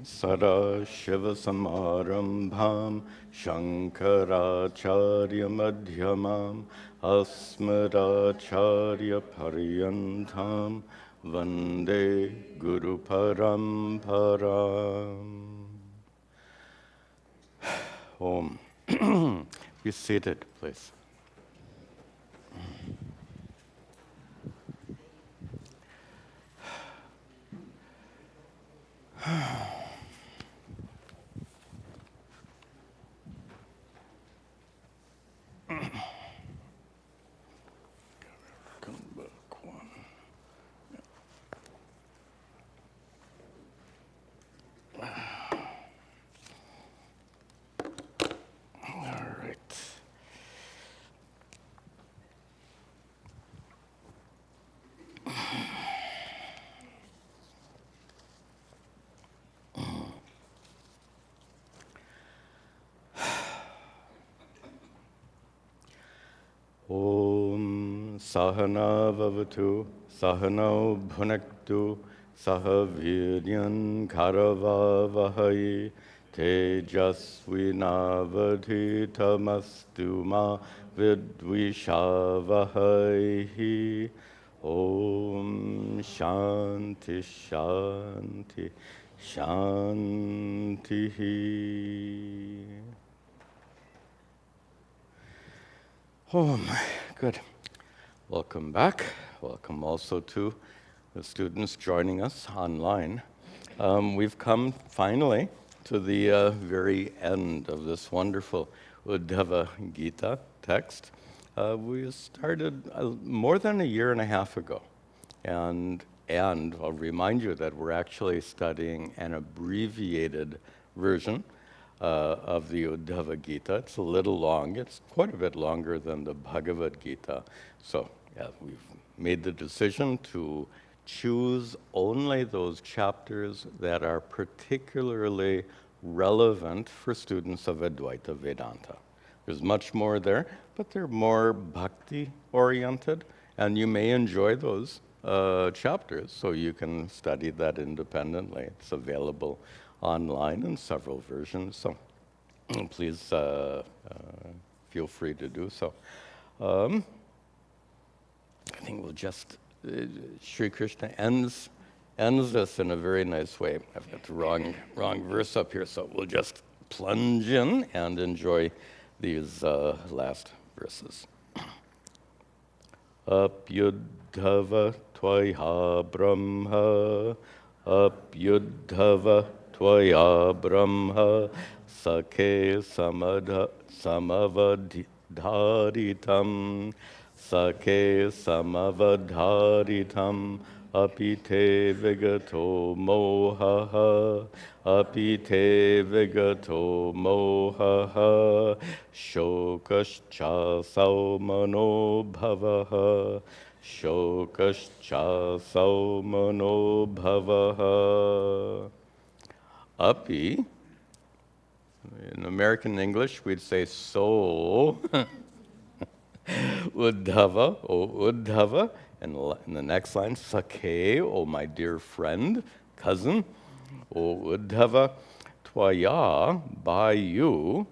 Sadashivasamarambham Shankaracharya Madhyamam Asmadacharya Paryantam Vande Guru Paramparam. Om. Be seated, please. Come back one. All right. Om Sahana Vavatu Sahano Bhunaktu Sahaviryan Karavavahai Tejasvinavadhitamastu ma vidvishavahai. Om Shanti Shanti Shanti. Oh my, good. Welcome back. Welcome also to the students joining us online. We've come finally to the very end of this wonderful Uddhava Gita text. We started more than a year and a half ago. And I'll remind you that we're actually studying an abbreviated version of the Uddhava Gita. It's a little long. It's quite a bit longer than the Bhagavad Gita. So yeah, we've made the decision to choose only those chapters that are particularly relevant for students of Advaita Vedanta. There's much more there, but they're more bhakti-oriented, and you may enjoy those chapters, so you can study that independently. It's available online in several versions, so please feel free to do so. I think we'll just, Sri Krishna ends this in a very nice way. I've got the wrong verse up here, so we'll just plunge in and enjoy these last verses. Apyuddhava tvaya brahma, apyuddhava tvaya brahma, sakhe samavadharitam, sakhe samavadharitam, apite vigato mohaha, apite vigato mohaha, shokascha saumano bhavaha, shokascha saumano bhavaha. Api, in American English we'd say so, Uddhava, O Uddhava, and in the next line, Sakhe, O my dear friend, cousin, O Uddhava, Tvaya, by you,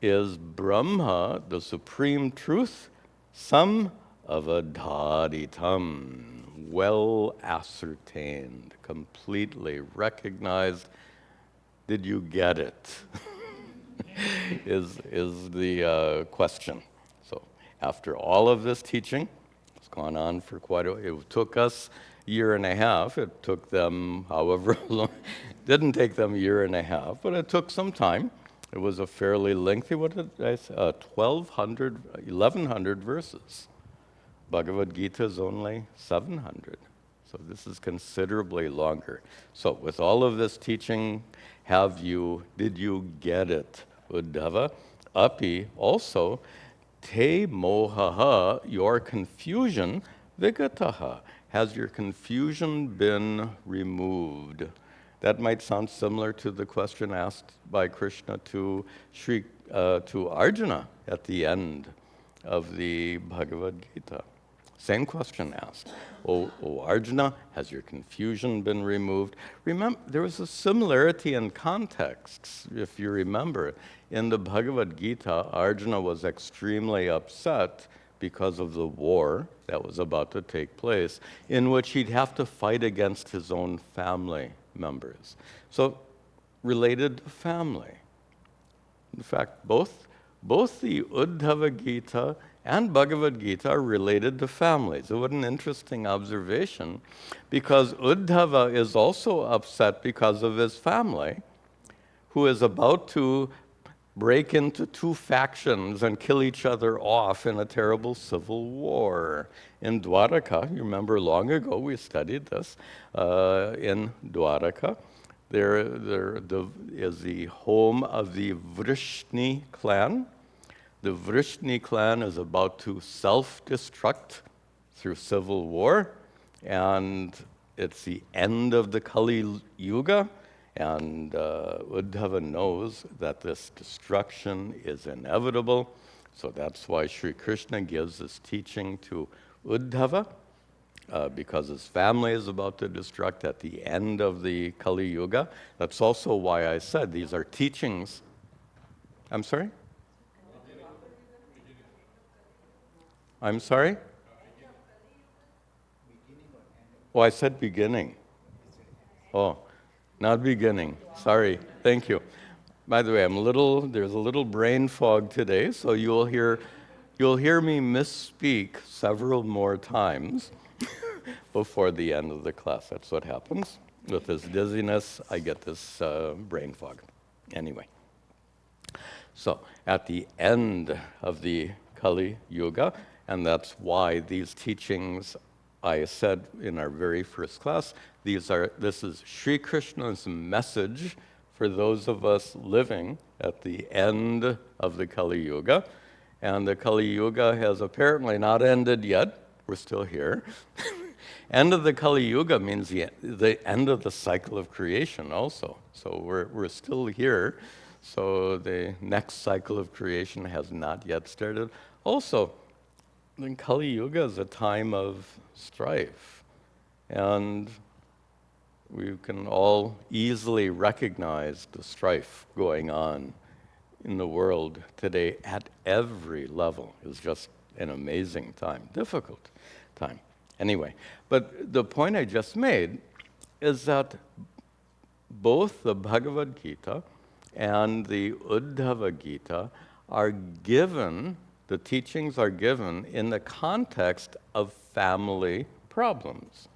is Brahma, the supreme truth, some avadharitam, well ascertained, completely recognized. Did you get it? is the question. So after all of this teaching, it's gone on for quite a while. It took us a year and a half. It took them however long. It didn't take them a year and a half, but it took some time. It was a fairly lengthy, what did I say? 1,100 verses. Bhagavad Gita is only 700. So this is considerably longer. So with all of this teaching, did you get it, Uddhava? Api, also, te mohaha, your confusion, vigataha, has your confusion been removed? That might sound similar to the question asked by Krishna to Arjuna at the end of the Bhagavad Gita. Same question asked. O Arjuna, has your confusion been removed? Remember, there was a similarity in contexts, if you remember. In the Bhagavad Gita, Arjuna was extremely upset because of the war that was about to take place, in which he'd have to fight against his own family members. So, related to family. In fact, both the Uddhava Gita and Bhagavad Gita are related to families. So what an interesting observation, because Uddhava is also upset because of his family, who is about to break into two factions and kill each other off in a terrible civil war. In Dwaraka, you remember long ago we studied this, in Dwaraka, there is the home of the Vrishni clan. The Vrishni clan is about to self-destruct through civil war, and it's the end of the Kali Yuga, and Uddhava knows that this destruction is inevitable, so that's why Sri Krishna gives this teaching to Uddhava, because his family is about to destruct at the end of the Kali Yuga. That's also why I said these are teachings. I'm sorry? I'm sorry? Oh, I said beginning. Oh, not beginning. Sorry. Thank you. By the way, there's a little brain fog today, so you'll hear me misspeak several more times before the end of the class. That's what happens. With this dizziness, I get this brain fog. Anyway. So, at the end of the Kali Yuga, and that's why these teachings, I said in our very first class, this is Sri Krishna's message for those of us living at the end of the Kali Yuga. And the Kali Yuga has apparently not ended yet. We're still here. End of the Kali Yuga means the end of the cycle of creation also. So we're still here. So the next cycle of creation has not yet started. Also, the Kali Yuga is a time of strife. And we can all easily recognize the strife going on in the world today at every level. It's just an amazing time, difficult time. Anyway, but the point I just made is that both the Bhagavad Gita and the Uddhava Gita are given, the teachings are given in the context of family problems.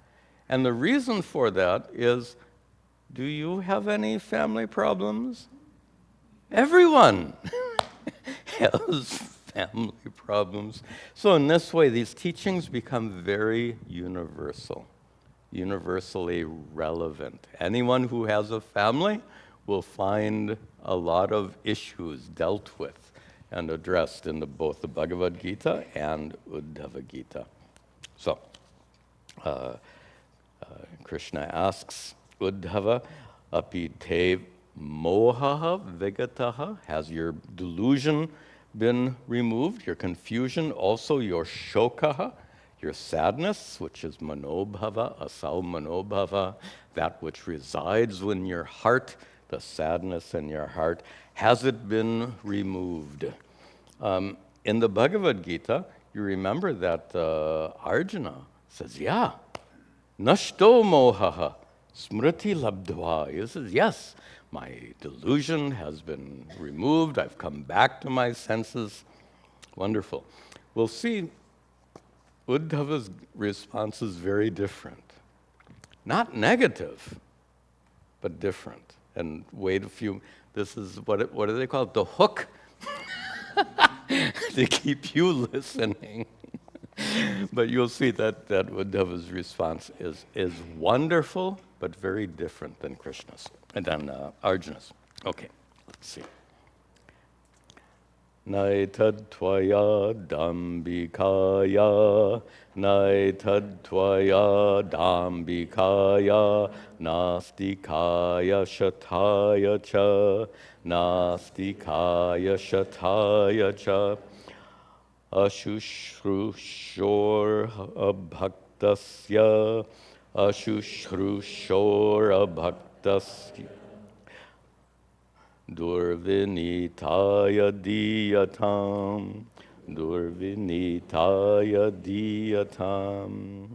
And the reason for that is, do you have any family problems? Everyone has family problems. So in this way, these teachings become very universal, universally relevant. Anyone who has a family will find a lot of issues dealt with and addressed in both the Bhagavad Gita and Uddhava Gita. So, Krishna asks Uddhava, api te mohaha vigataha, has your delusion been removed, your confusion, also your shokaha, your sadness, which is manobhava, asau manobhava, that which resides in your heart, the sadness in your heart, has it been removed? In the Bhagavad Gita, you remember that Arjuna says, yeah, nashto mohaha, smriti labdhva. He says, yes, my delusion has been removed. I've come back to my senses. Wonderful. We'll see Uddhava's response is very different. Not negative, but different. And wait a few, this is, what do they call it? The hook to keep you listening. But you'll see that Uddhava's response is wonderful, but very different than Krishna's, and than Arjuna's. Okay, let's see. Naitad tvaya dambikaya, naitad tvaya dambikaya, nastikaya shataya cha, nastikaya shataya cha. Ashushrushoor abhaktasya, Ashushrushoor abhaktasya, Durvinitaya diyatam, Durvinitaya diyatam.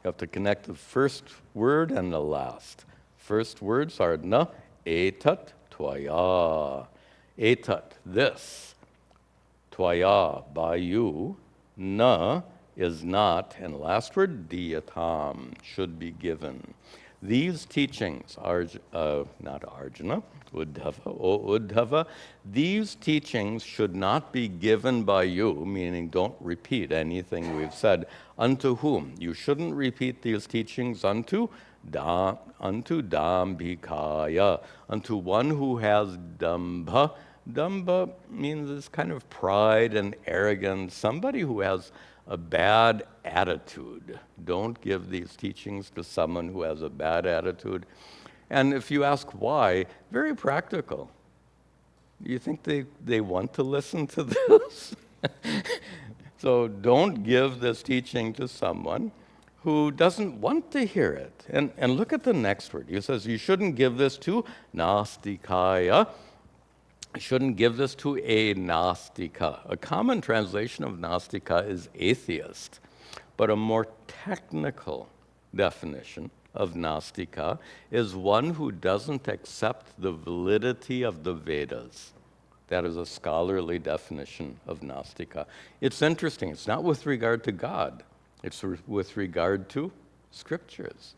You have to connect the first word and the last. First words are na, etat, tvaya. Etat, this. Tvaya, by you. Na is not. And the last word, diyatam, should be given. These teachings, not Arjuna, Uddhava, O Uddhava, these teachings should not be given by you, meaning don't repeat anything we've said. Unto whom? You shouldn't repeat these teachings unto Dambhikaya, unto one who has Dambha. Dambha means this kind of pride and arrogance, somebody who has a bad attitude. Don't give these teachings to someone who has a bad attitude. And if you ask why, very practical. You think they want to listen to this? So don't give this teaching to someone who doesn't want to hear it. And look at the next word. He says you shouldn't give this to Nastikaya. You shouldn't give this to a Nastika. A common translation of Nastika is atheist, but a more technical definition of Nastika is one who doesn't accept the validity of the Vedas. That is a scholarly definition of Nastika. It's interesting. It's not with regard to God. It's with regard to scriptures.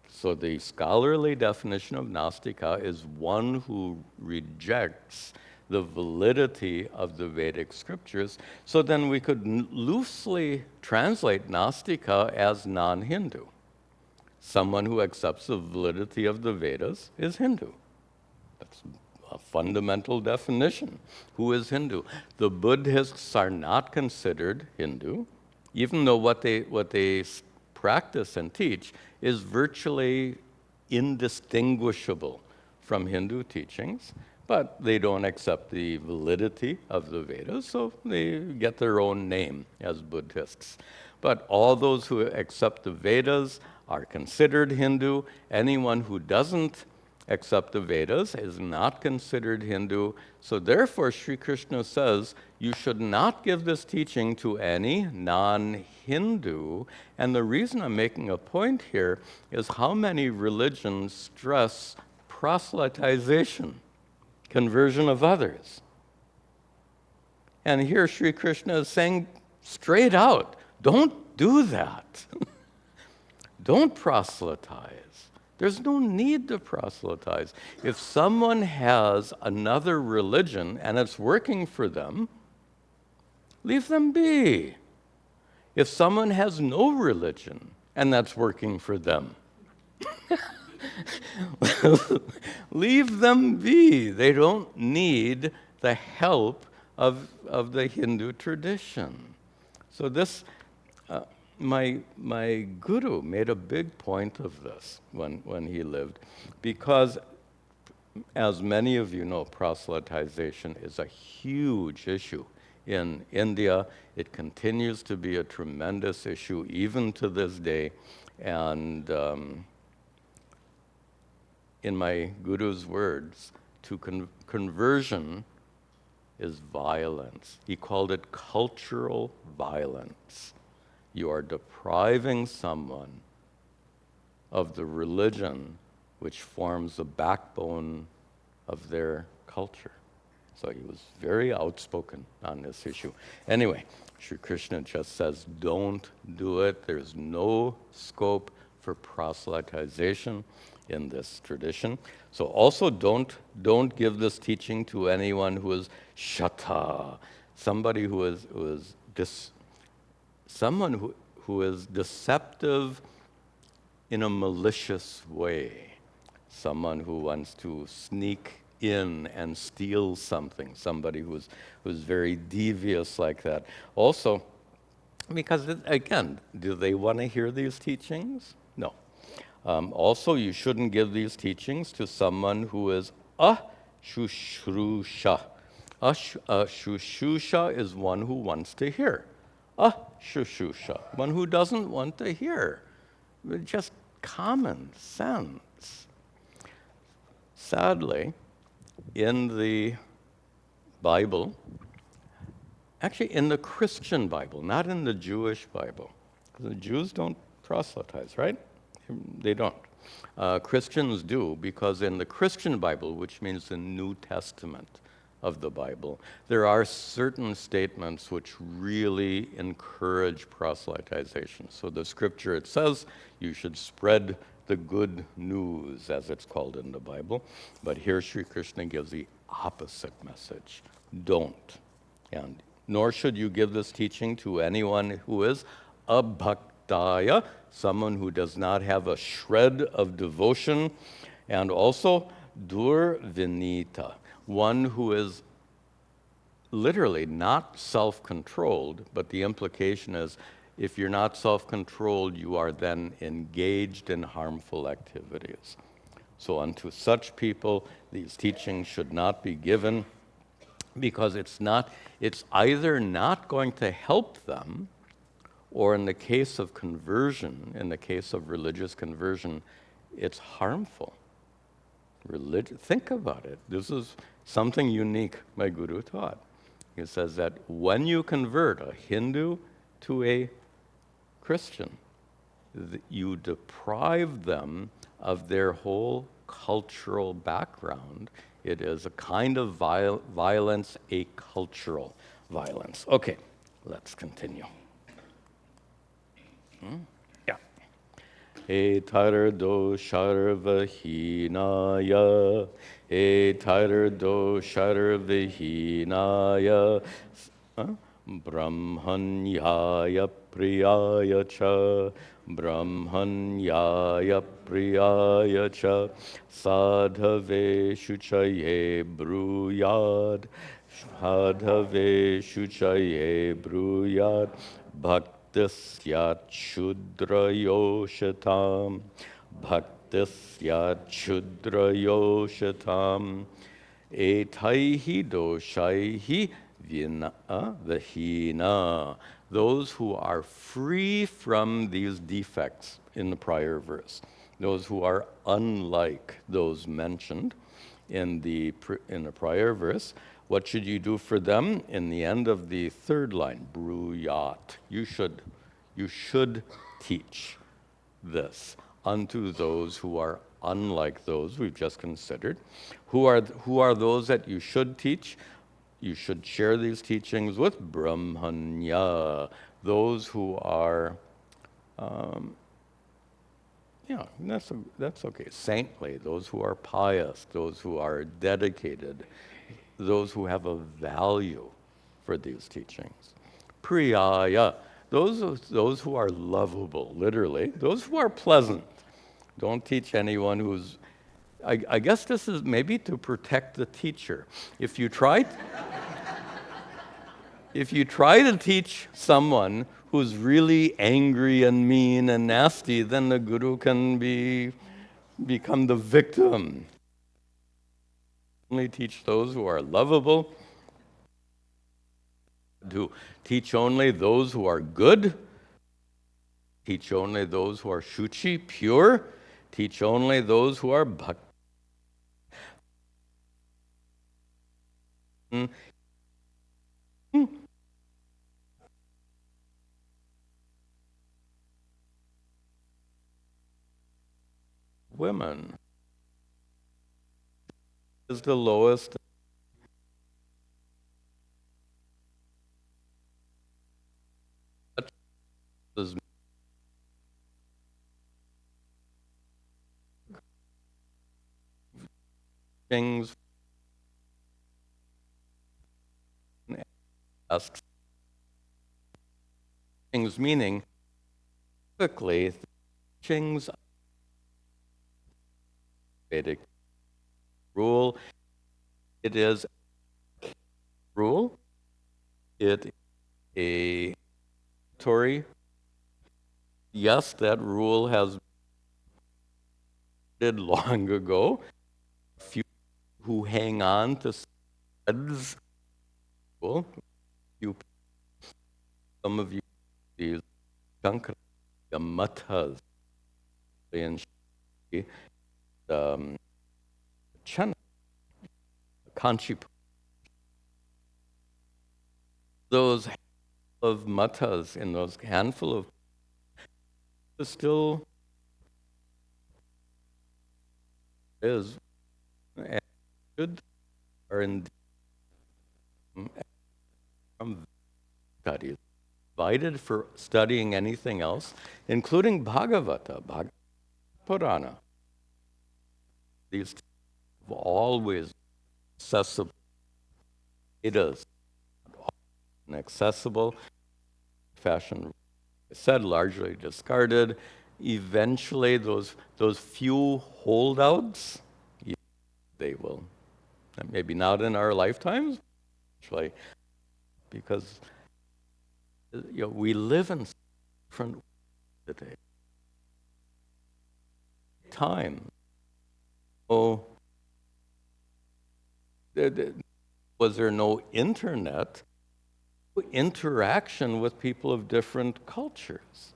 So the scholarly definition of Nastika is one who rejects the validity of the Vedic scriptures. So then we could loosely translate Nastika as non-Hindu. Someone who accepts the validity of the Vedas is Hindu. That's a fundamental definition. Who is Hindu? The Buddhists are not considered Hindu, even though what they practice and teach is virtually indistinguishable from Hindu teachings, but they don't accept the validity of the Vedas, so they get their own name as Buddhists. But all those who accept the Vedas are considered Hindu. Anyone who doesn't accept the Vedas is not considered Hindu. So therefore, Sri Krishna says, you should not give this teaching to any non-Hindu. And the reason I'm making a point here is how many religions stress proselytization, conversion of others. And here Sri Krishna is saying straight out, don't do that. Don't proselytize. There's no need to proselytize. If someone has another religion and it's working for them, leave them be. If someone has no religion and that's working for them, leave them be. They don't need the help of the Hindu tradition. So this, my guru made a big point of this when he lived, because as many of you know, proselytization is a huge issue in India. It continues to be a tremendous issue even to this day. And in my guru's words, conversion is violence. He called it cultural violence. You are depriving someone of the religion which forms the backbone of their culture. So he was very outspoken on this issue. Anyway, Sri Krishna just says, don't do it. There's no scope for proselytization in this tradition. So also don't give this teaching to anyone who is shata, somebody who is someone who is deceptive in a malicious way, someone who wants to sneak in and steal something, somebody who's very devious like that. Also, because again, do they want to hear these teachings? No. Also, you shouldn't give these teachings to someone who is a shushrusha. A shushusha is one who wants to hear. A shushusha, one who doesn't want to hear. Just common sense. Sadly, in the Bible, actually in the Christian Bible, not in the Jewish Bible, because the Jews don't proselytize, right? They don't. Christians do, because in the Christian Bible, which means the New Testament of the Bible, there are certain statements which really encourage proselytization. So the scripture, it says, you should spread the good news, as it's called in the Bible. But here Sri Krishna gives the opposite message. Don't. And nor should you give this teaching to anyone who is abhaktaya, someone who does not have a shred of devotion, and also durvinita, one who is literally not self-controlled, but the implication is if you're not self-controlled, you are then engaged in harmful activities. So unto such people, these teachings should not be given, because it's either not going to help them, or in the case of conversion, in the case of religious conversion, it's harmful. Think about it. This is something unique my guru taught. He says that when you convert a Hindu to a Christian, you deprive them of their whole cultural background. It is a kind of violence, a cultural violence. Okay, let's continue. Yeah. Etardo sharvahinaya, etardo sharvahinaya, brahmanyaya priyaya cha, brahmanyaya priyaya cha, sadhave shuchaye bruyad, sadhave shuchaye bruyad, bhaktisyat shudrayoshatam, bhaktisyat shudrayoshatam, etaihi doshaihi vihina, those who are free from these defects in the prior verse, those who are unlike those mentioned in the prior verse. What should you do for them? In the end of the third line, bruyat, you should teach this unto those who are unlike those we've just considered. Who are those that you should teach? You should share these teachings with brahmanya, those who are, that's okay, saintly, those who are pious, those who are dedicated, those who have a value for these teachings. Priyaya, those who are lovable, literally, those who are pleasant. Don't teach anyone who's, I guess this is maybe to protect the teacher. If you try to teach someone who's really angry and mean and nasty, then the guru can become the victim. Only teach those who are lovable, to teach only those who are good, teach only those who are shuchi, pure, teach only those who are bhakti. Women is the lowest. Things asks things meaning typically things Vedic rule. It is rule. It is a Tory. Yes, that rule has been long ago. A few who hang on to threads Well, you, some of you, these Shankara mathas in Chennai, Kanchi, those of mathas in those handful of still is and should are in from studies invited for studying anything else, including Bhagavata Purana. These have always accessible. It is inaccessible fashion. I said largely discarded. Eventually, those few holdouts, they will, maybe not in our lifetimes, actually, because we live in different today. Time. Oh, was there no internet? Interaction with people of different cultures,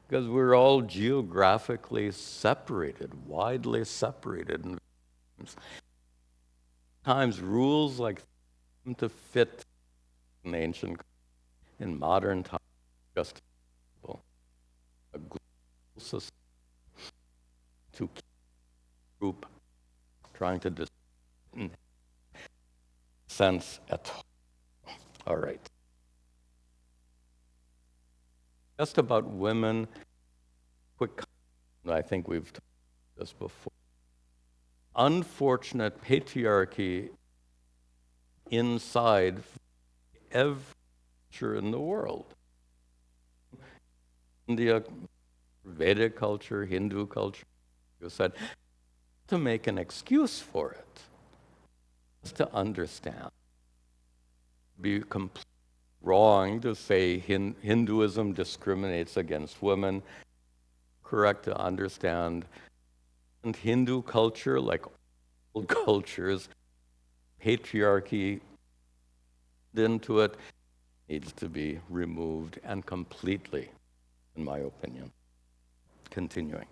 because we're all geographically separated, widely separated. And times rules like to fit in ancient, in modern times, just a global system to keep a group trying to sense at all. All right. Just about women, quick, I think we've talked about this before. Unfortunate patriarchy inside every culture in the world. India, Vedic culture, Hindu culture, you said, to make an excuse for it, just to understand. Be completely wrong to say Hinduism discriminates against women. Correct to understand. And Hindu culture, like all cultures, patriarchy into it needs to be removed, and completely, in my opinion. Continuing.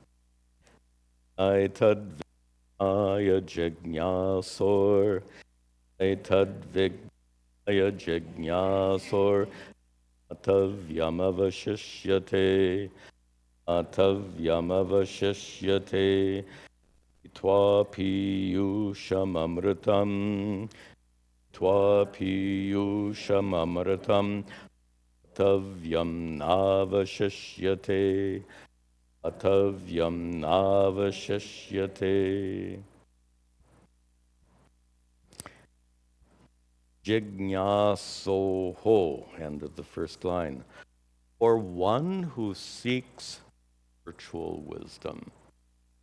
Aitad vignaya jignasor, aitad vignaya jignasor, atavyamavashishyate, atavyamavashishyate, twapiyushamamritam, twapiyushamamritam, atavyam navashishyate, atavyam navashishyate. Jignasoho, end of the first line. For one who seeks spiritual wisdom,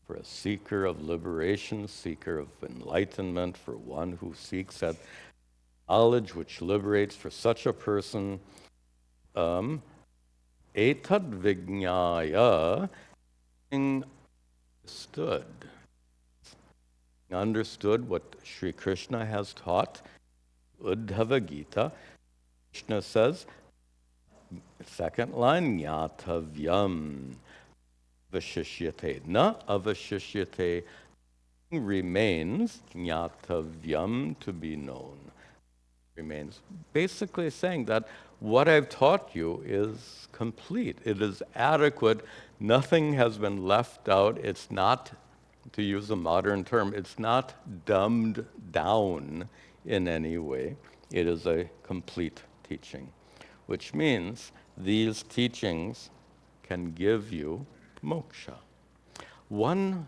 for a seeker of liberation, seeker of enlightenment, for one who seeks that knowledge which liberates, for such a person, etad vignaya, understood what Sri Krishna has taught, Uddhava Gita. Krishna says, second line, Jnatavyam vashishyate. Na avashishyate, remains, Jnatavyam, to be known. Remains. Basically saying that what I've taught you is complete. It is adequate. Nothing has been left out. It's not, to use a modern term, it's not dumbed down in any way. It is a complete teaching, which means these teachings can give you moksha. One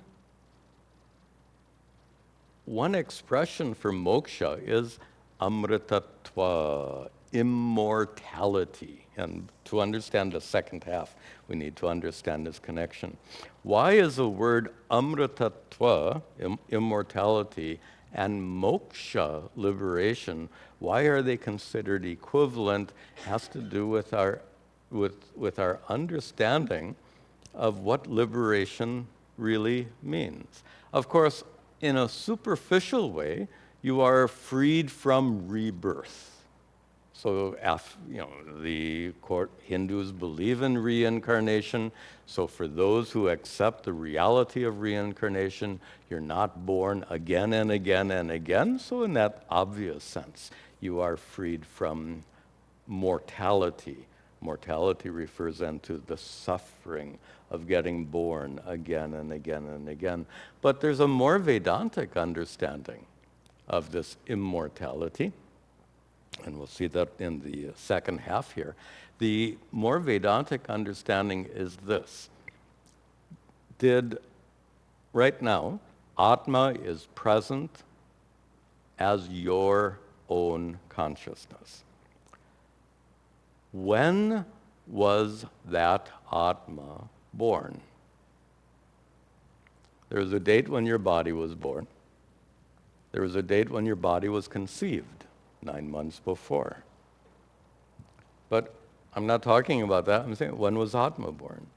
expression for moksha is amritatva, immortality. And to understand the second half, we need to understand this connection. Why is the word amritatva, immortality, and moksha, liberation, why are they considered equivalent? Has to do with our understanding of what liberation really means. Of course, in a superficial way, you are freed from rebirth. So, the Hindus believe in reincarnation. So for those who accept the reality of reincarnation, you're not born again and again and again. So in that obvious sense, you are freed from mortality. Mortality refers then to the suffering of getting born again and again and again. But there's a more Vedantic understanding of this immortality, and we'll see that in the second half here. The more Vedantic understanding is this. Right now, Atma is present as your own consciousness. When was that Atma born? There was a date when your body was born. There was a date when your body was conceived, 9 months before. But I'm not talking about that. I'm saying, when was Atma born?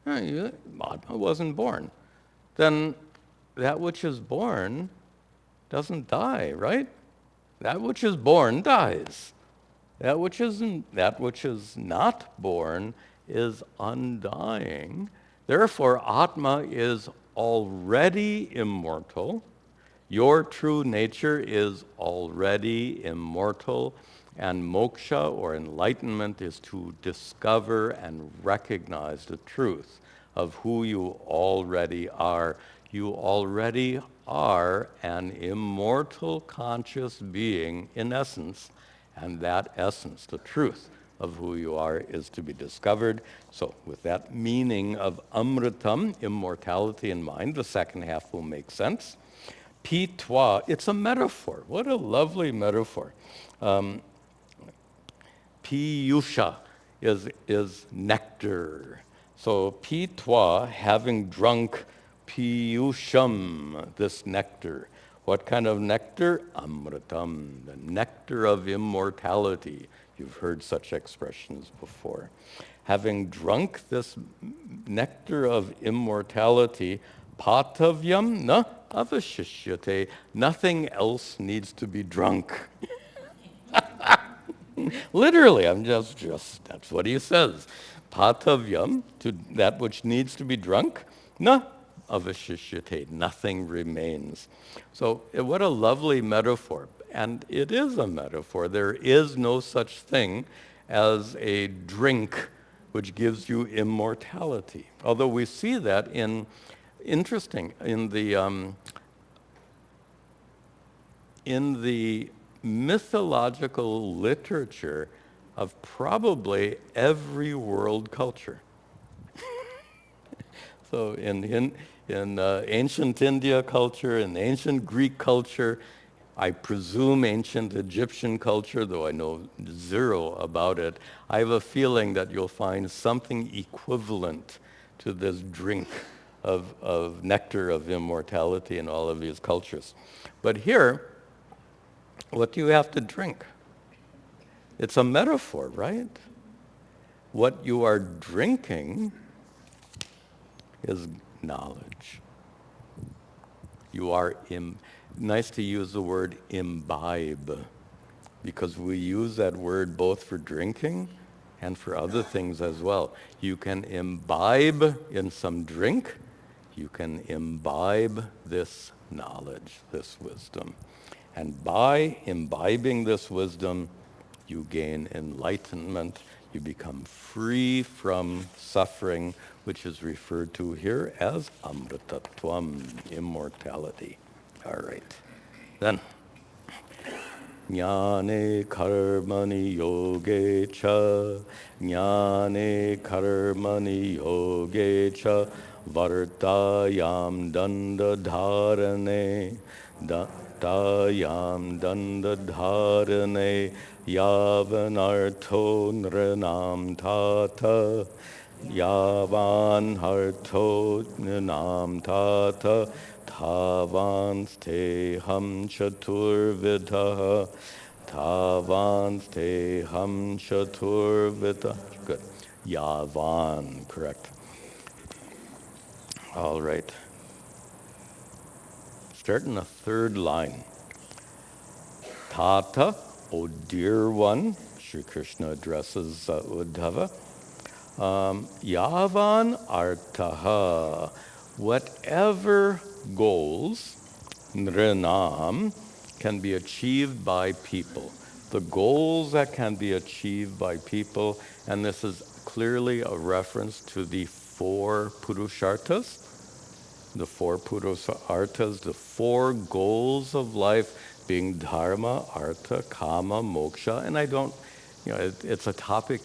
Atma wasn't born. Then that which is born doesn't die, right? That which is born dies. That which is not born is undying. Therefore, Atma is already immortal. Your true nature is already immortal, and moksha, or enlightenment, is to discover and recognize the truth of who you already are. You already are an immortal conscious being in essence, and that essence, the truth of who you are, is to be discovered. So with that meaning of amritam, immortality, in mind, the second half will make sense. Pitwa, it's a metaphor. What a lovely metaphor. Piyusha is nectar. So pitwa, having drunk piyusham, this nectar. What kind of nectar? Amritam, the nectar of immortality. You've heard such expressions before. Having drunk this nectar of immortality, patavyam na avashishyate, nothing else needs to be drunk. Literally, that's what he says. Patavyam, to that which needs to be drunk, na avashishyate, nothing remains. So what a lovely metaphor. And it is a metaphor. There is no such thing as a drink which gives you immortality. Although we see that in the mythological literature of probably every world culture. So in ancient India culture, in ancient Greek culture, I presume ancient Egyptian culture, though I know zero about it, I have a feeling that you'll find something equivalent to this drink of nectar of immortality in all of these cultures. But here, what do you have to drink? It's a metaphor, right? What you are drinking is knowledge. You are nice to use the word imbibe, because we use that word both for drinking and for other things as well. You can imbibe in some drink. You can imbibe this knowledge, this wisdom. And by imbibing this wisdom, you gain enlightenment. You become free from suffering, which is referred to here as amritatvam, immortality. All right. Then, jnane karmani yoge cha, jnane karmani yoge cha, vartayam dandadharane, Tayam dandadharane yavanartho nranam tata yavan hartho nranam tata tavan steham chaturvidha tavan steham chaturvidha. Good. Yavan, correct. All right. Start in the third line. Tata, O dear one, Sri Krishna addresses Uddhava. Yavan artaha, whatever goals, nrinam, can be achieved by people. The goals that can be achieved by people, and this is clearly a reference to the four purusharthas, the four purusharthas, the four goals of life being dharma, artha, kama, moksha, and I don't, it's a topic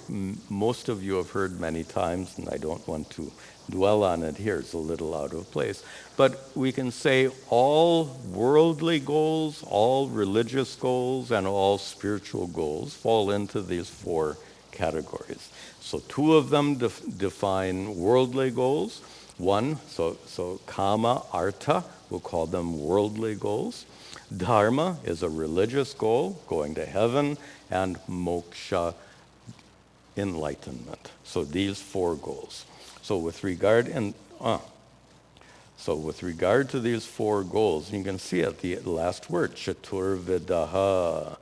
most of you have heard many times, and I don't want to dwell on it here. It's a little out of place. But we can say all worldly goals, all religious goals, and all spiritual goals fall into these four categories. So two of them define worldly goals. One, so kama, artha, we'll call them worldly goals. Dharma is a religious goal, going to heaven, and moksha, enlightenment. So these four goals. So with regard to these four goals, you can see at the last word, chaturvidaha,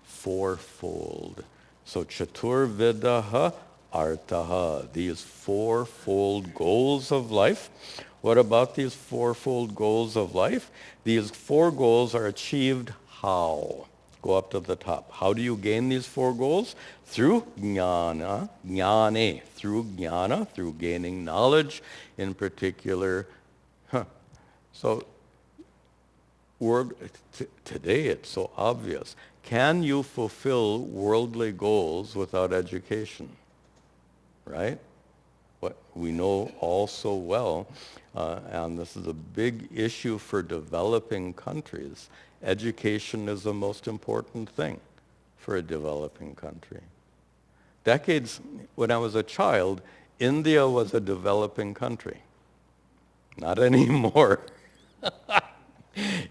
fourfold. So chaturvidaha artaha, these fourfold goals of life. What about these fourfold goals of life? These four goals are achieved how? Go up to the top. How do you gain these four goals? Through jnana, jnane, through jnana, through gaining knowledge in particular. So today it's so obvious. Can you fulfill worldly goals without education? Right? What we know all so well, and this is a big issue for developing countries. Education is the most important thing for a developing country. Decades, when I was a child, India was a developing country. Not anymore.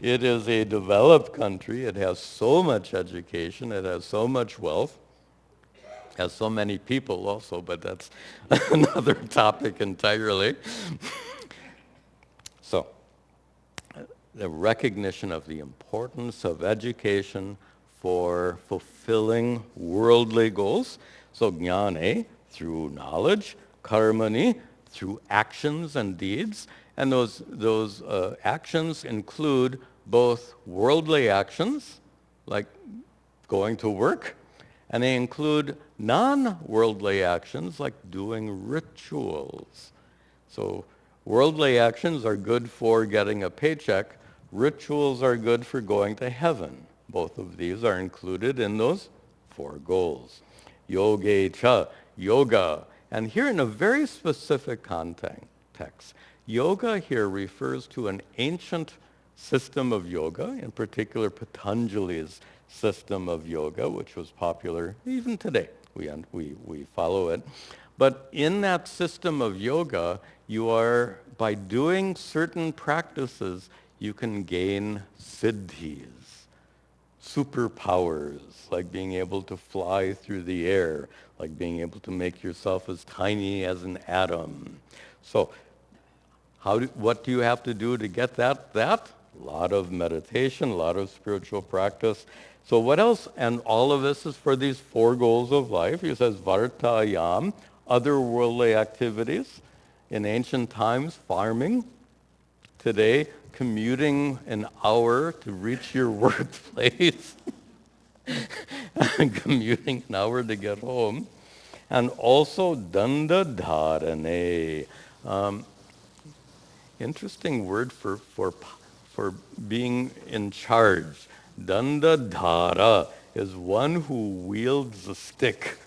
It is a developed country. It has so much education. It has so much wealth. Has so many people also, but that's another topic entirely. So, the recognition of the importance of education for fulfilling worldly goals. So, jnane, through knowledge, karmani, through actions and deeds, and those actions include both worldly actions, like going to work, and they include non-worldly actions like doing rituals. So worldly actions are good for getting a paycheck. Rituals are good for going to heaven. Both of these are included in those four goals. Yoge cha, yoga. And here in a very specific context, yoga here refers to an ancient system of yoga, in particular Patanjali's system of yoga, which was popular even today. We follow it. But in that system of yoga, by doing certain practices, you can gain siddhis, superpowers, like being able to fly through the air, like being able to make yourself as tiny as an atom. So what do you have to do to get that? A lot of meditation, a lot of spiritual practice. So what else? And all of this is for these four goals of life. He says, vartayam, other worldly activities. In ancient times, farming. Today, commuting an hour to reach your workplace. Commuting an hour to get home. And also, danda dharane. Interesting word for being in charge. Danda dhara is one who wields a stick.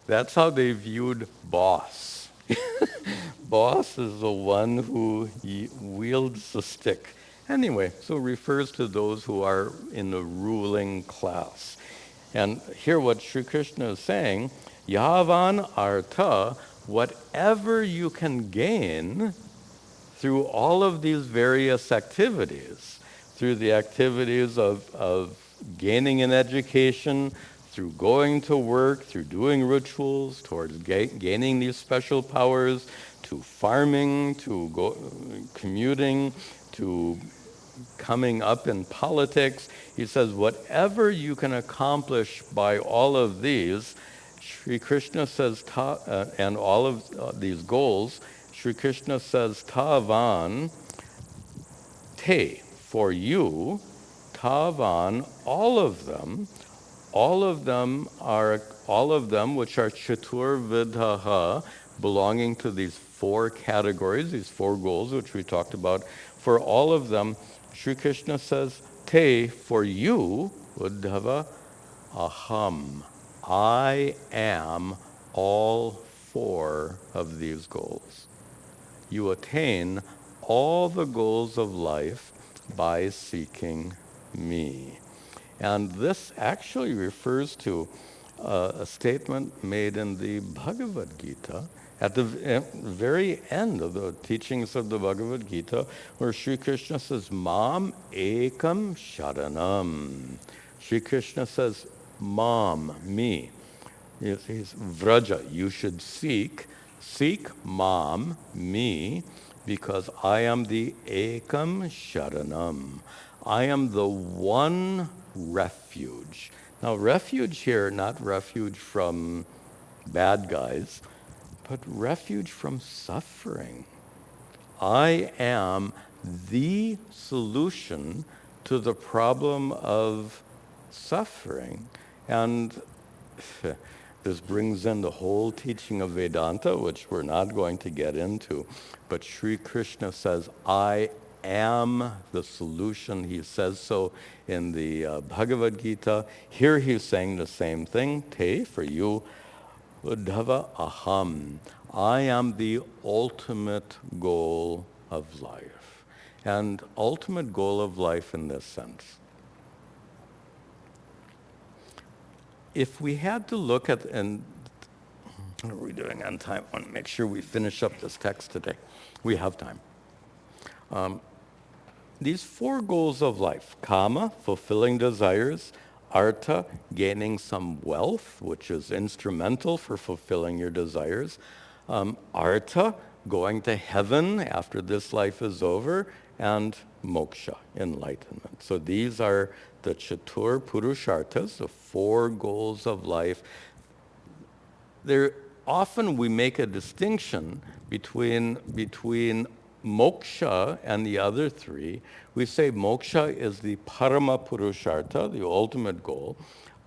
That's how they viewed boss. Boss is the one who wields the stick. Anyway, so it refers to those who are in the ruling class. And here what Sri Krishna is saying, yavan artha, whatever you can gain through all of these various activities, through the activities of gaining an education, through going to work, through doing rituals, towards gaining these special powers, to farming, to commuting, to coming up in politics. He says, whatever you can accomplish by all of these, Sri Krishna says, and all of these goals, Sri Krishna says, tavan, te, for you, tavan, all of them which are chatur vidhaha, belonging to these four categories, these four goals which we talked about. For all of them, Sri Krishna says, te, for you, Uddhava, aham, I am all four of these goals. You attain all the goals of life by seeking me. And this actually refers to a statement made in the Bhagavad Gita, at the very end of the teachings of the Bhagavad Gita, where Sri Krishna says, Mam ekam sharanam. Sri Krishna says, Mam, me. He's Vraja, you should seek Mam, me, because I am the ekam sharanam. I am the one refuge. Now, refuge here, not refuge from bad guys, but refuge from suffering. I am the solution to the problem of suffering. And this brings in the whole teaching of Vedanta, which we're not going to get into. But Sri Krishna says, I am the solution. He says so in the Bhagavad Gita. Here he's saying the same thing. Te, for you, Uddhava, aham. I am the ultimate goal of life. And ultimate goal of life in this sense. If we had to look at, and what are we doing on time? I want to make sure we finish up this text today. We have time. These four goals of life, kama, fulfilling desires, artha, gaining some wealth, which is instrumental for fulfilling your desires, artha, going to heaven after this life is over, and moksha, enlightenment. So these are the chatur purusharthas, the four goals of life. Often we make a distinction between moksha and the other three. We say moksha is the parama purushartha, the ultimate goal.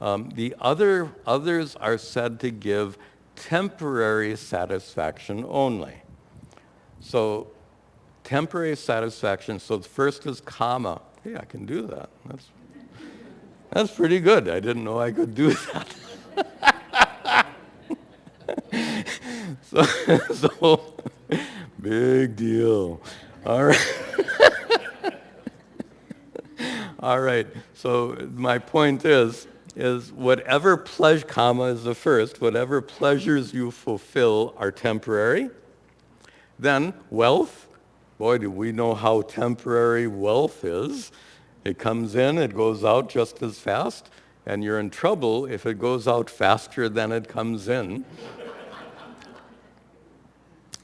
The others are said to give temporary satisfaction only. So temporary satisfaction. So the first is kama. Hey, I can do that. That's pretty good. I didn't know I could do that. so big deal. All right. All right. So my point is whatever pleasure, kama is the first, whatever pleasures you fulfill are temporary. Then wealth. Boy, do we know how temporary wealth is. It comes in, it goes out just as fast, and you're in trouble if it goes out faster than it comes in.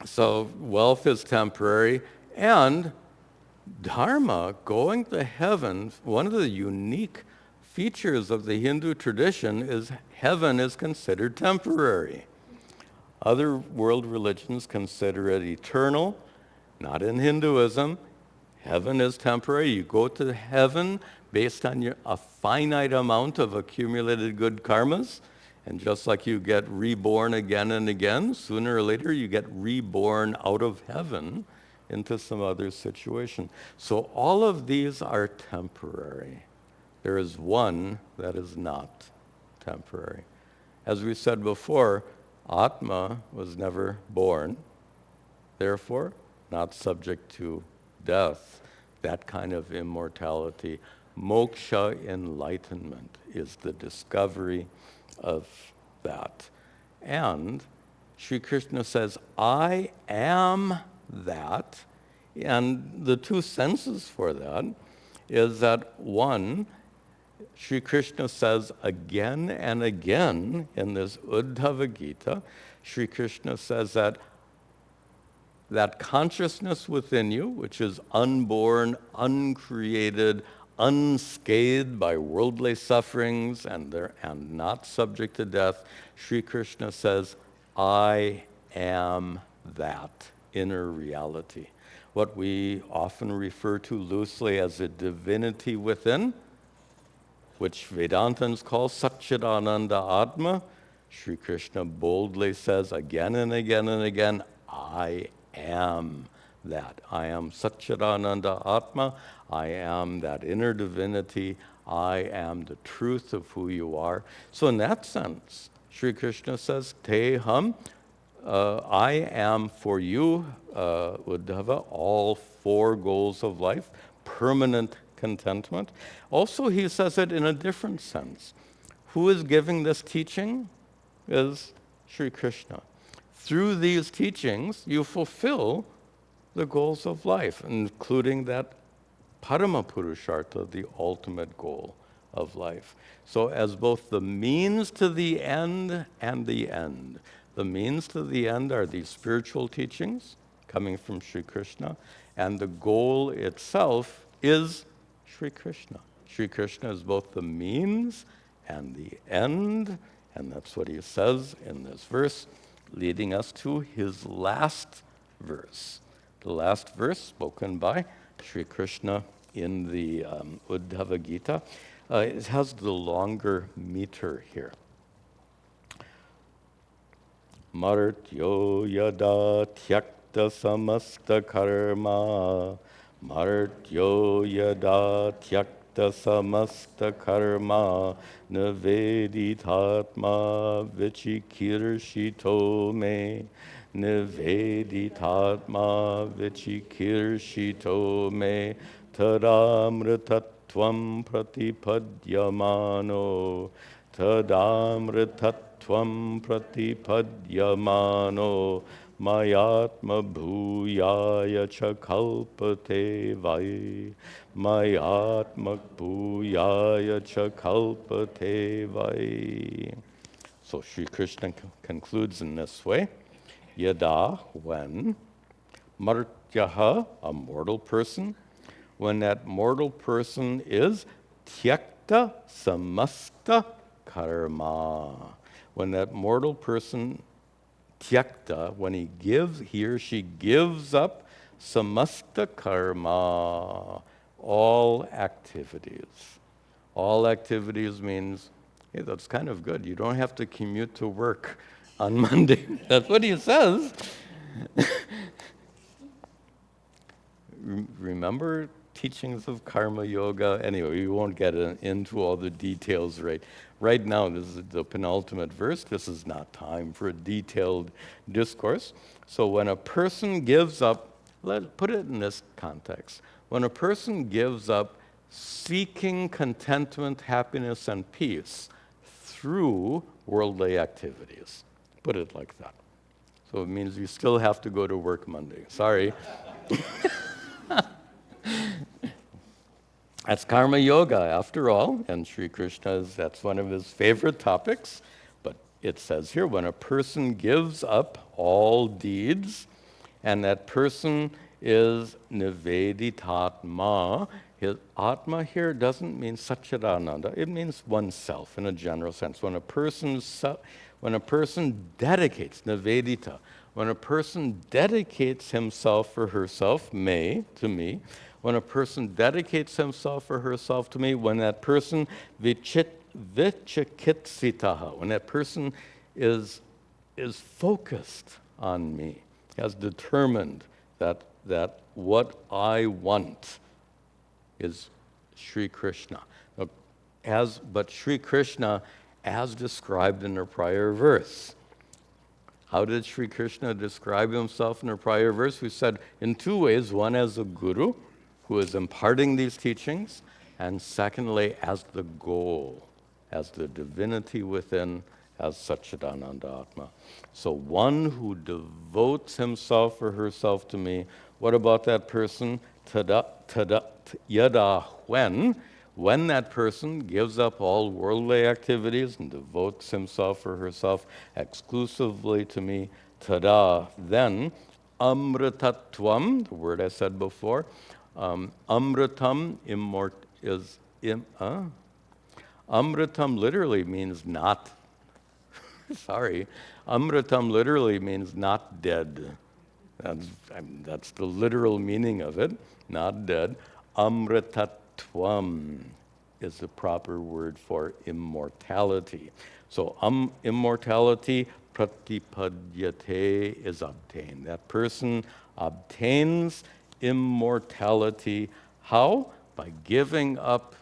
So wealth is temporary, and dharma, going to heaven, one of the unique features of the Hindu tradition is heaven is considered temporary. Other world religions consider it eternal, not in Hinduism. Heaven is temporary. You go to heaven based on a finite amount of accumulated good karmas. And just like you get reborn again and again, sooner or later you get reborn out of heaven into some other situation. So all of these are temporary. There is one that is not temporary. As we said before, Atma was never born, therefore not subject to death, that kind of immortality. Moksha, enlightenment, is the discovery of that. And Sri Krishna says, I am that. And the two senses for that is that one, Sri Krishna says again and again in this Uddhava Gita, Sri Krishna says that that consciousness within you, which is unborn, uncreated, unscathed by worldly sufferings and not subject to death, Sri Krishna says, I am that inner reality. What we often refer to loosely as a divinity within, which Vedantins call Satchidananda Atma, Sri Krishna boldly says again and again and again, I am that. I am Satchidananda Atma. I am that inner divinity. I am the truth of who you are. So in that sense, Sri Krishna says, Te Ham, I am for you, Uddhava, all four goals of life, permanent contentment. Also, he says it in a different sense. Who is giving this teaching? Is Sri Krishna. Through these teachings, you fulfill the goals of life, including that Parama Purushartha, the ultimate goal of life. So as both the means to the end and the end. The means to the end are these spiritual teachings coming from Sri Krishna, and the goal itself is Sri Krishna. Sri Krishna is both the means and the end, and that's what he says in this verse, leading us to his last verse. The last verse spoken by Sri Krishna in the Uddhava Gita. It has the longer meter here. Martyo yada tyakta samasta karma. Martyo yada tyakta samasta karma. Naveditatma vichikirshito me. Naveditatma vichikirshito me. Tadamritatvam pratipadyamano. Tadamritatvam pratipadyamano. Mayatma bhuyaya cha kalpate vai. Mayatma bhuyaya cha kalpate vai. So Sri Krishna concludes in this way. Yada, when. Martyaha, a mortal person. When that mortal person is tyakta samasta karma. When that mortal person, tyakta, when he or she gives up samasta karma, all activities. All activities means, hey, that's kind of good. You don't have to commute to work on Monday. That's what he says. Remember teachings of karma yoga? Anyway, we won't get into all the details right now. This is the penultimate verse. This is not time for a detailed discourse. So when a person gives up, let's put it in this context. When a person gives up seeking contentment, happiness, and peace through worldly activities, put it like that. So it means you still have to go to work Monday. Sorry. That's karma yoga, after all, and Sri Krishna, that's one of his favorite topics. But it says here, when a person gives up all deeds, and that person is niveditatma, his atma here doesn't mean Satchidananda, it means oneself in a general sense. When a person dedicates, nivedita, when a person dedicates himself or herself, to me, when a person dedicates himself or herself to me, when that person vichikitsitaha, when that person is focused on me, has determined that what I want is Sri Krishna. But Sri Krishna, as described in the prior verse. How did Sri Krishna describe himself in the prior verse? We said in two ways. One as a guru, who is imparting these teachings, and secondly, as the goal, as the divinity within, as Satchidananda Atma. So one who devotes himself or herself to me, what about that person? Yada, when that person gives up all worldly activities and devotes himself or herself exclusively to me, tada, then Amritatvam, the word I said before. Amritam Amritam literally means not, sorry, Amritam literally means not dead. That's the literal meaning of it, not dead. Amritatvam is the proper word for immortality. So immortality, pratipadyate, is obtained. That person obtains immortality. How? By giving up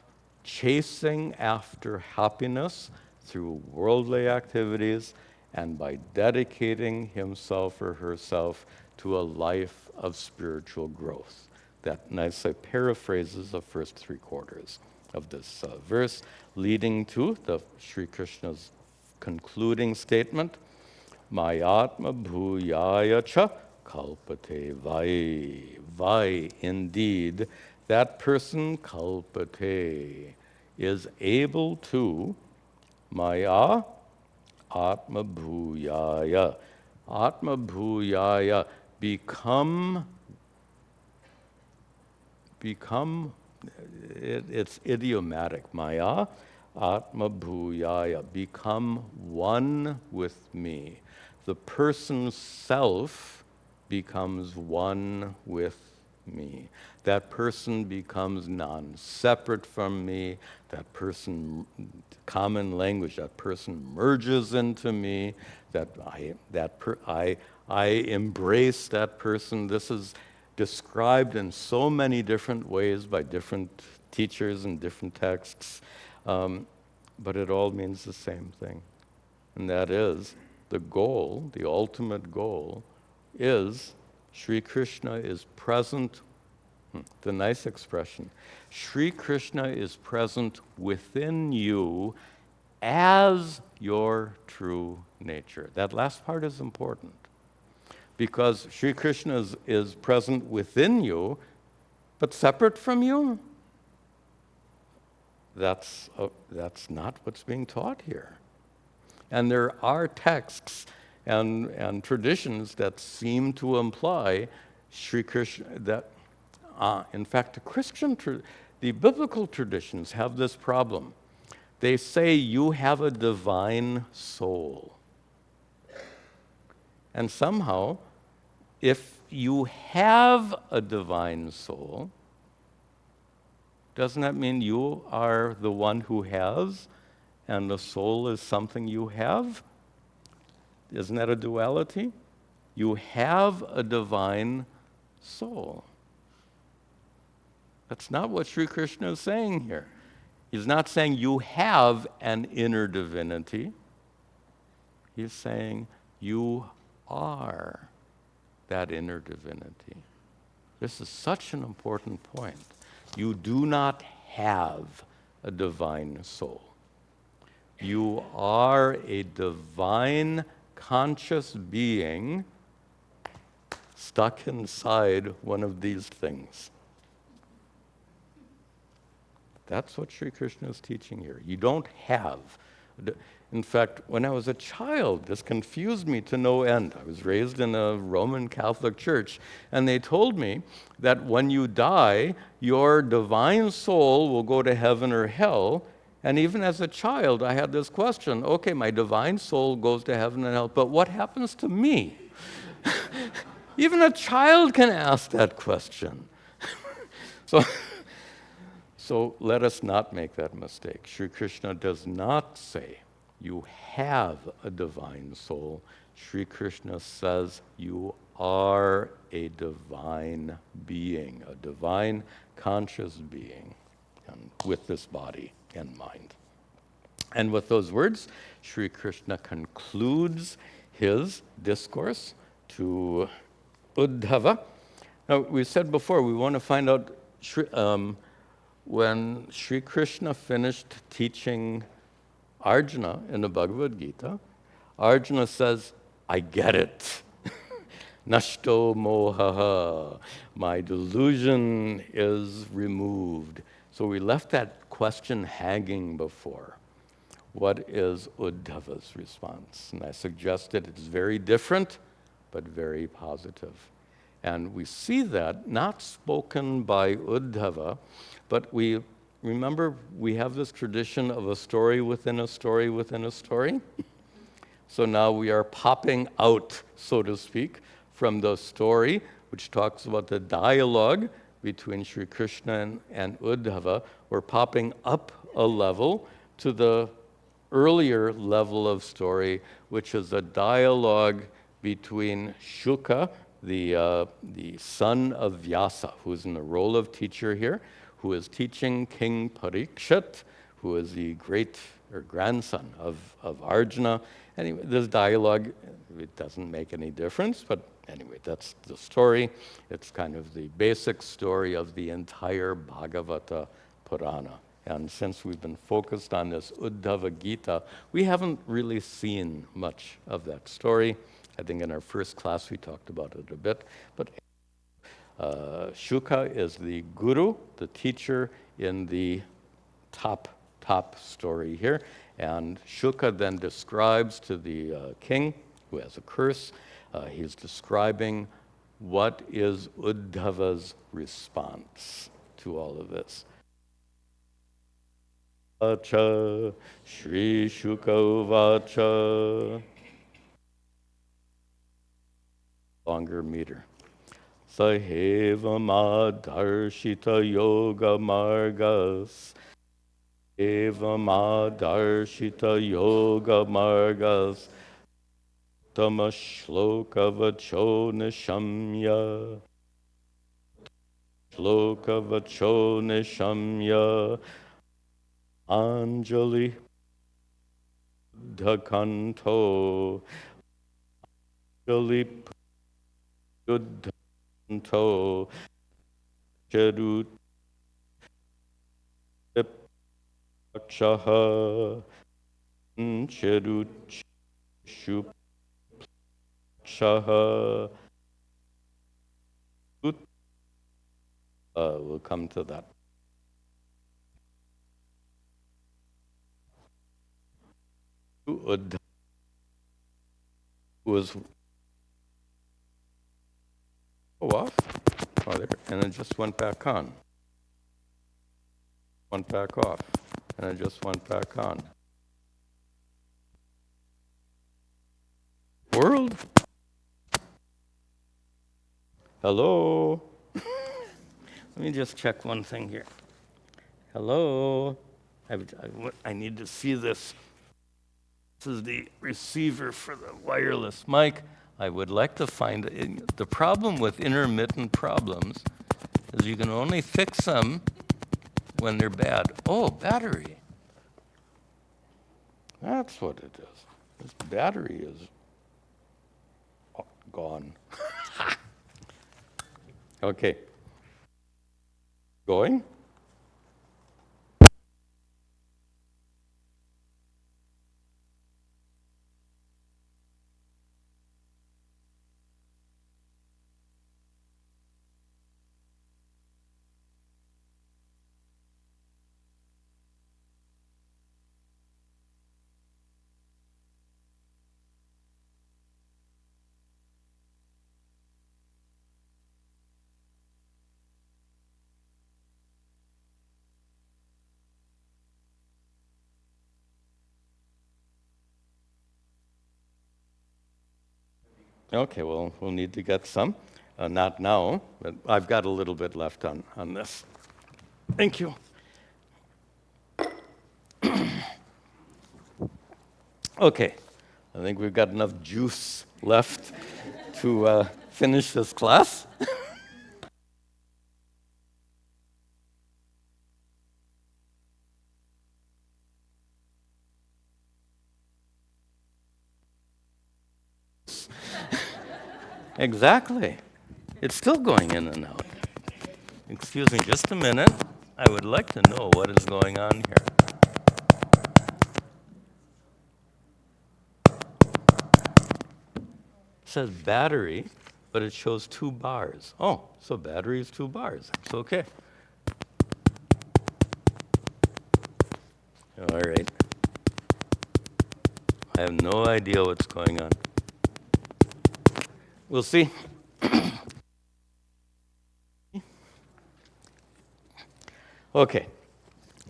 chasing after happiness through worldly activities and by dedicating himself or herself to a life of spiritual growth. That nicely paraphrases the first three quarters of this verse, leading to the Sri Krishna's concluding statement, Mayatma bhuyaya cha kalpate vai. Vai, indeed, that person, kalpate, is able to, maya, atma bhuyaya. Atma bhuyaya, become, it's idiomatic. Maya, atma bhuyaya, become one with me. The person's self becomes one with me. That person becomes non-separate from me. That person, common language, that person merges into me. I embrace that person. This is described in so many different ways by different teachers and different texts, but it all means the same thing. And that is the goal, the ultimate goal, is Sri Krishna is present. The nice expression. Sri Krishna is present within you as your true nature. That last part is important because Sri Krishna is present within you, but separate from you. That's not what's being taught here. And there are texts and traditions that seem to imply Sri Krishna, that in fact, the biblical traditions have this problem. They say you have a divine soul. And somehow, if you have a divine soul, doesn't that mean you are the one who has, and the soul is something you have? Isn't that a duality? You have a divine soul. That's not what Sri Krishna is saying here. He's not saying you have an inner divinity. He's saying you are that inner divinity. This is such an important point. You do not have a divine soul. You are a divine conscious being stuck inside one of these things. That's what Sri Krishna is teaching here. You don't have. In fact, when I was a child, this confused me to no end. I was raised in a Roman Catholic church, and they told me that when you die, your divine soul will go to heaven or hell. And even as a child, I had this question, okay, my divine soul goes to heaven and hell, but what happens to me? Even a child can ask that question. So let us not make that mistake. Sri Krishna does not say you have a divine soul. Sri Krishna says you are a divine being, a divine conscious being, and with this body and mind. And with those words, Sri Krishna concludes his discourse to Uddhava. Now, we said before, we want to find out when Sri Krishna finished teaching Arjuna in the Bhagavad Gita, Arjuna says, I get it. Nashto mohaha. My delusion is removed. So we left that question hanging before. What is Uddhava's response? And I suggested it's very different, but very positive. And we see that not spoken by Uddhava, but remember we have this tradition of a story within a story within a story. So now we are popping out, so to speak, from the story, which talks about the dialogue between Sri Krishna and Uddhava. We're popping up a level to the earlier level of story, which is a dialogue between Shuka, the son of Vyasa, who's in the role of teacher here, who is teaching King Parikshit, who is the great or grandson of Arjuna. Anyway, this dialogue, it doesn't make any difference, but anyway, that's the story. It's kind of the basic story of the entire Bhagavata Purana. And since we've been focused on this Uddhava Gita, we haven't really seen much of that story. I think in our first class we talked about it a bit. But Shuka is the guru, the teacher in the top story here. And Shuka then describes to the king, who has a curse, he's describing what is Uddhava's response to all of this. Vacha, Shri Shuka Vacha. Longer meter. Saheva Madarshita Yoga Margas. Evamadharshita yoga margas tama shloka vacho nishamya anjali dhakanto anjali dhakanto charut Akshaha Cheruch Shupkshaha. We'll come to that. Uddhava was off, there, and it just went back on. Went back off. And I just went back on. World? Hello? Let me just check one thing here. Hello? I need to see this. This is the receiver for the wireless mic. I would like to find it. The problem with intermittent problems is you can only fix them when they're bad. Oh, battery. That's what it is. This battery is gone. Okay. Going? Okay, well, we'll need to get some. Not now, but I've got a little bit left on this. Thank you. Okay, I think we've got enough juice left to finish this class. Exactly. It's still going in and out. Excuse me just a minute. I would like to know what is going on here. It says battery, but it shows 2 bars. Oh, so battery is 2 bars. It's okay. All right. I have no idea what's going on. We'll see. Okay,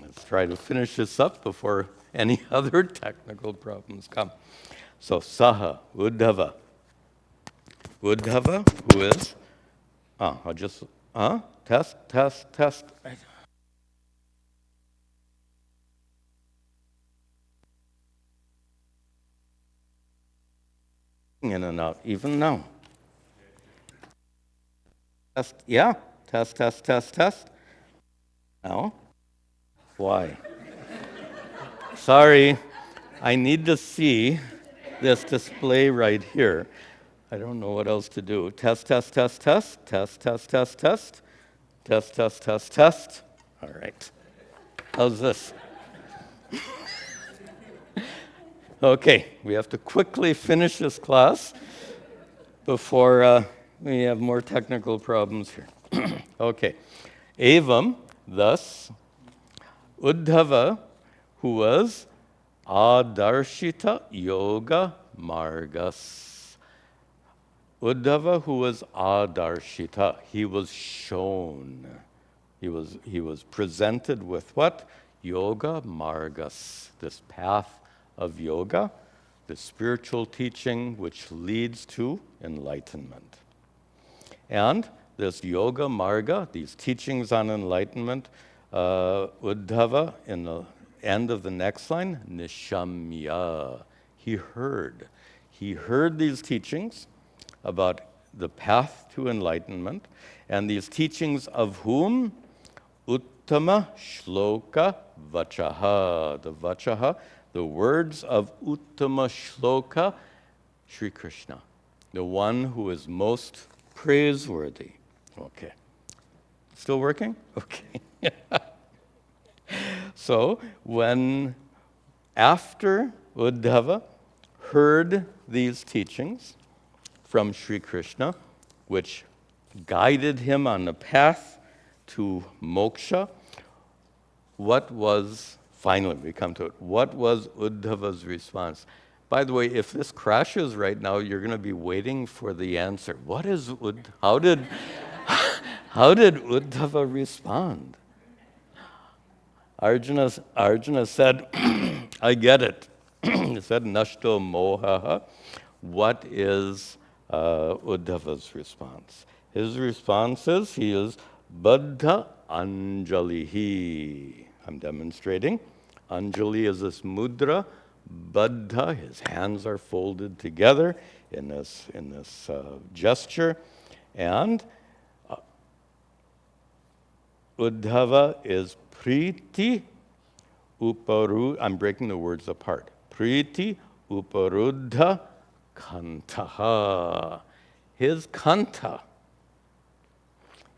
let's try to finish this up before any other technical problems come. So, Saha, Uddhava. Uddhava, who is, I'll just, test. In and out, even now. Test, yeah, test. Now, why? Sorry, I need to see this display right here. I don't know what else to do. Test. All right. How's this? Okay, we have to quickly finish this class before we have more technical problems here. Okay. Evam, thus, Uddhava, who was Adarshita Yoga Margas. Uddhava, who was Adarshita, he was shown. He was presented with what? Yoga Margas, this path of yoga, the spiritual teaching which leads to enlightenment. And this Yoga Marga, these teachings on enlightenment, Uddhava, in the end of the next line, Nishamya. He heard. He heard these teachings about the path to enlightenment, and these teachings of whom? Uttama Shloka Vachaha. The Vachaha, the words of Uttama Shloka, Sri Krishna, the one who is most praiseworthy. Okay. Still working? Okay. So, after Uddhava heard these teachings from Sri Krishna, which guided him on the path to moksha, finally we come to it, what was Uddhava's response? By the way, if this crashes right now, you're going to be waiting for the answer. How did Uddhava respond? Arjuna said, I get it. He said, Nashto mohaha. What is Uddhava's response? His response is, he is Baddha Anjalihi. I'm demonstrating. Anjali is this mudra. Baddha, his hands are folded together in this gesture. And Uddhava is Priti I'm breaking the words apart. Priti Uparuddha Kantaha. His kanta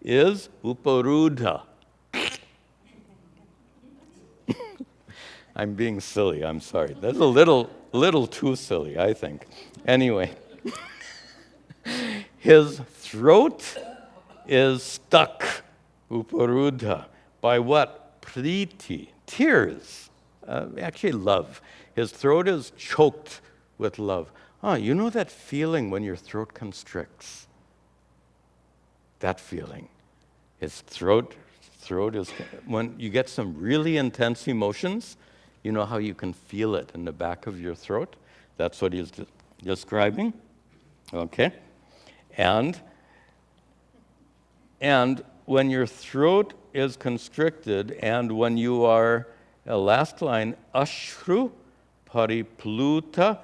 is Uparuddha. I'm being silly, I'm sorry. That's a little too silly, I think. Anyway, his throat is stuck, Uparuddha, by what? Priti, tears, actually love. His throat is choked with love. You know that feeling when your throat constricts? That feeling. His throat is, when you get some really intense emotions, you know how you can feel it in the back of your throat? That's what he's describing. Okay? And when your throat is constricted, and when you are, last line, ashru paripluta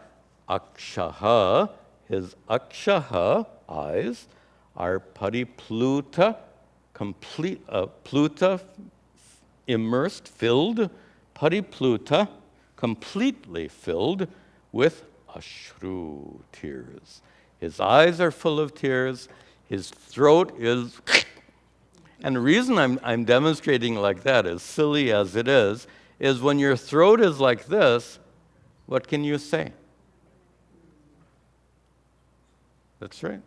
akshaha, his akshaha, eyes, are paripluta, complete, pluta, immersed, filled, paripluta, completely filled with ashru, tears. His eyes are full of tears, his throat is... And the reason I'm demonstrating like that, as silly as it is when your throat is like this, what can you say? That's right.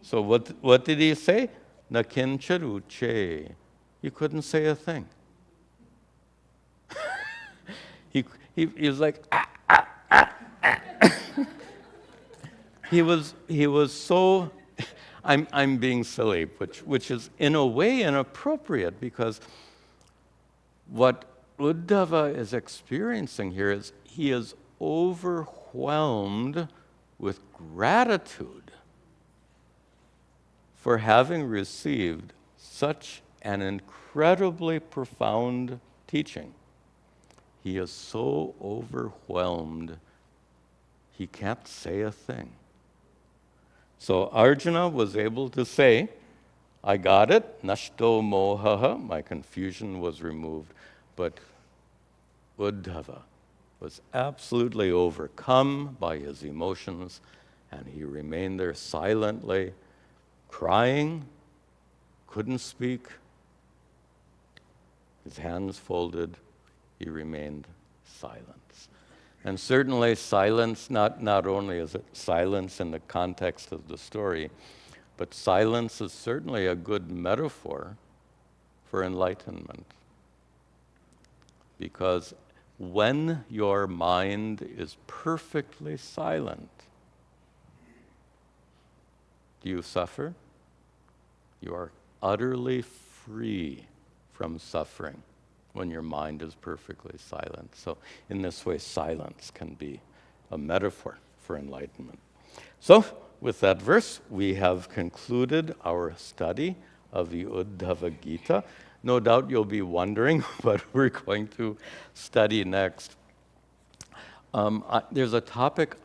So what did he say? Nakincharuche. He couldn't say a thing. he was like, he was so... I'm being silly, which is in a way inappropriate, because What Uddhava is experiencing here is he is overwhelmed with gratitude for having received such an incredibly profound teaching. He is so overwhelmed, he can't say a thing. So Arjuna was able to say, I got it, nashto mohaha, my confusion was removed. But Uddhava was absolutely overcome by his emotions, and he remained there silently, crying, couldn't speak, his hands folded, he remained silent. And certainly silence, not only is it silence in the context of the story, but silence is certainly a good metaphor for enlightenment. Because when your mind is perfectly silent, do you suffer? You are utterly free from suffering when your mind is perfectly silent. So in this way, silence can be a metaphor for enlightenment. So with that verse, we have concluded our study of the Uddhava Gita. No doubt you'll be wondering what we're going to study next. There's a topic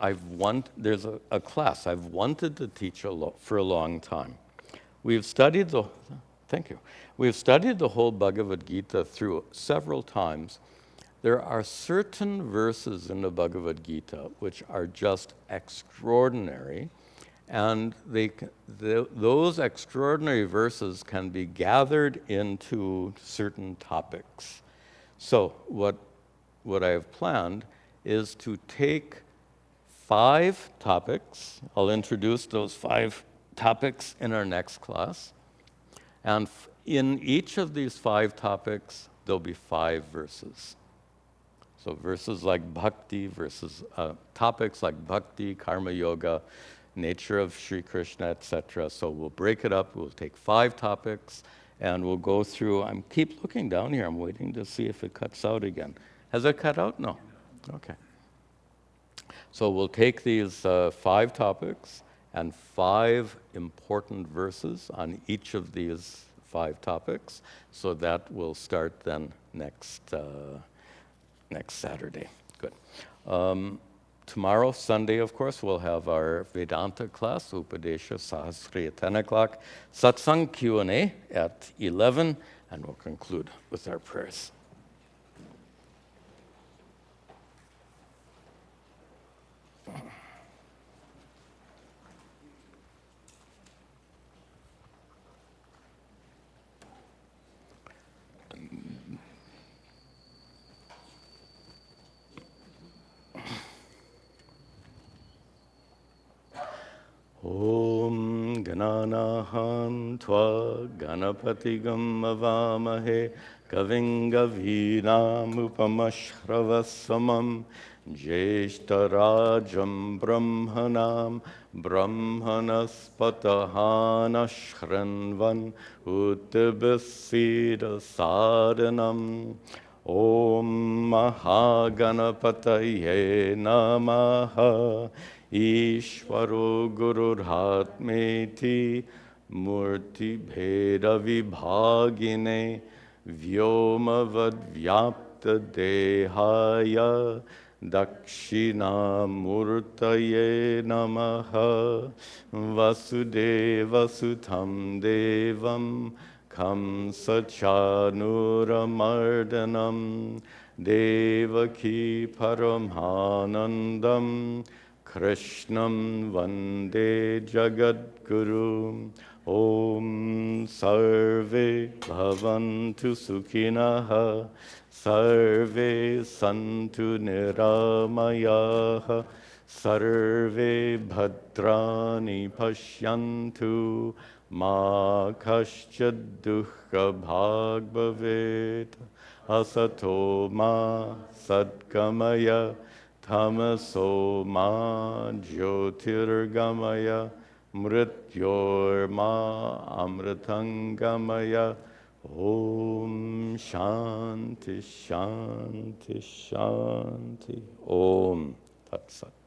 there's a class I've wanted to teach for a long time. Thank you. We've studied the whole Bhagavad Gita through several times. There are certain verses in the Bhagavad Gita which are just extraordinary, and those extraordinary verses can be gathered into certain topics. So what I have planned is to take 5 topics. I'll introduce those 5 topics in our next class. And in each of these 5 topics, there'll be 5 verses. So verses like bhakti, topics like bhakti, karma yoga, nature of Sri Krishna, etc. So we'll break it up. We'll take 5 topics, and we'll go through. I keep looking down here. I'm waiting to see if it cuts out again. Has it cut out? No. Okay. So we'll take these 5 topics and 5 important verses on each of these 5 topics. So that will start then next Saturday. Good. Tomorrow, Sunday, of course, we'll have our Vedanta class, Upadesha Sahasri at 10 o'clock, Satsang Q&A at 11, and we'll conclude with our prayers. Om Gananahan Tva Ganapatigam Avamahe Kaving Gavinam Upamashhravasamam Jeshtarajam Brahmanam Brahmanaspatahanashranvan Uttibasida Sadhanam Om Mahaganapataye Namaha Ishvaro Gururhatmeti Murti Bheda Vibhagine Vyomavad Vyapta Dehaya Dakshina Murtaye Namaha Vasudeva Sutam Devam Kamsa Chanuramardanam Devaki Paramhanandam Krishnam Vande Jagadguru Om Sarve Bhavantu Sukhinaha Sarve Santu Niramayaha Sarve Bhadrani Pashyantu Ma Kaschad Dukkha Bhag Bhavet Asato Ma Sadgamaya Tamaso ma jyotirgamaya mrityorma amritangamaya Om Shanti Shanti Shanti. Om Tat Sat.